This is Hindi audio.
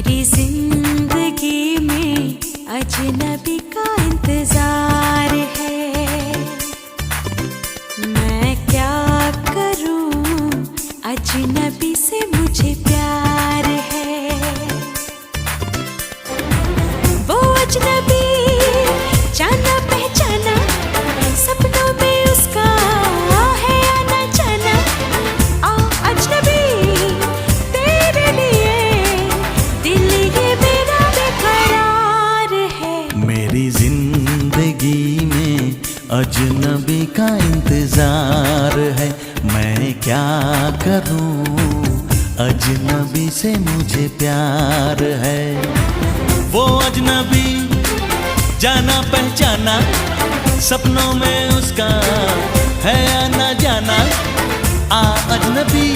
मेरी जिंदगी में अजनबी का इंतजार है। मैं क्या करूं, अजनबी से मुझे प्यार है। वो अजनबी जाना पहचाना, सपनों में उसका है आना जाना। आ अजनबी तेरे लिए दिल ये मेरा बेकरार है। मेरी जिंदगी में अजनबी का इंतजार है। मैं क्या करूं, अजनबी से मुझे प्यार है। वो अजनबी जाना पहचाना, सपनों में उसका है आना जाना। आ अजनबी